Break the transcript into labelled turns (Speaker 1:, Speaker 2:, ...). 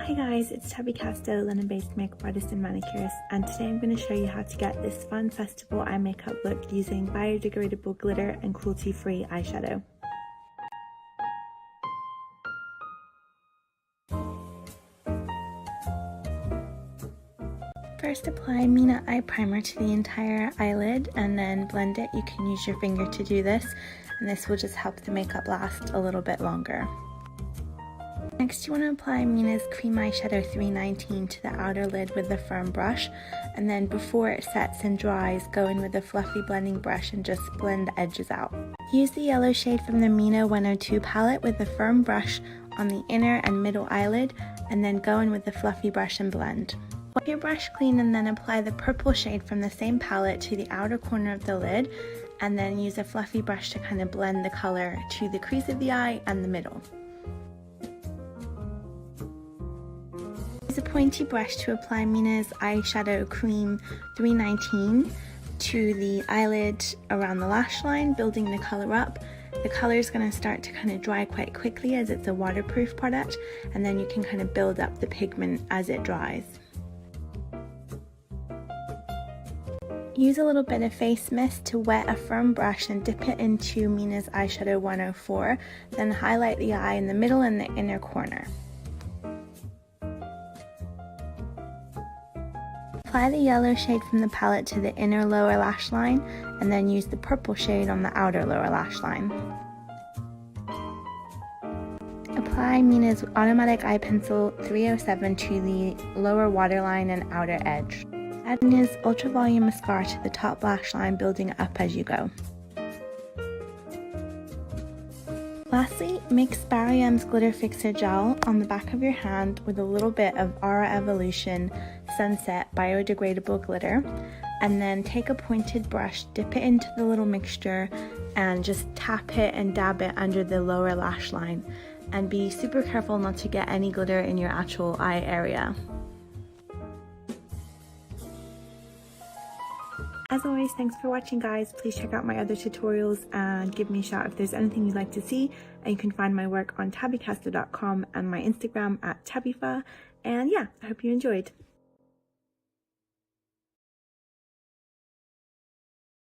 Speaker 1: Hi guys, it's Tabby Casto, London-based makeup artist and manicurist, and today I'm going to show you how to get this fun festival eye makeup look using biodegradable glitter and cruelty-free eyeshadow. First, apply Mina Eye Primer to the entire eyelid and then blend it. You can use your finger to do this, and this will just help the makeup last a little bit longer. Next, you want to apply Mina's Cream Eyeshadow 319 to the outer lid with a firm brush, and then before it sets and dries, go in with a fluffy blending brush and just blend the edges out. Use the yellow shade from the Mina 102 palette with a firm brush on the inner and middle eyelid, and then go in with the fluffy brush and blend. Wipe your brush clean and then apply the purple shade from the same palette to the outer corner of the lid, and then use a fluffy brush to kind of blend the color to the crease of the eye and the middle. Use a pointy brush to apply Mina's Eyeshadow Cream 319 to the eyelid around the lash line, building the color up. The color is going to start to kind of dry quite quickly as it's a waterproof product, and then you can kind of build up the pigment as it dries. Use a little bit of face mist to wet a firm brush and dip it into Mina's Eyeshadow 104, then highlight the eye in the middle and the inner corner. Apply the yellow shade from the palette to the inner lower lash line, and then use the purple shade on the outer lower lash line. Apply Mina's Automatic Eye Pencil 307 to the lower waterline and outer edge. Add Mina's Ultra Volume Mascara to the top lash line, building it up as you go. Lastly, mix Barry M's Glitter Fixer Gel on the back of your hand with a little bit of Aura Evolution Sunset Biodegradable Glitter, and then take a pointed brush, dip it into the little mixture, and just tap it and dab it under the lower lash line. And be super careful not to get any glitter in your actual eye area. As always, thanks for watching guys. Please check out my other tutorials and give me a shout if there's anything you'd like to see. And you can find my work on tabbycasto.com and my Instagram at tabbyfa. And yeah, I hope you enjoyed.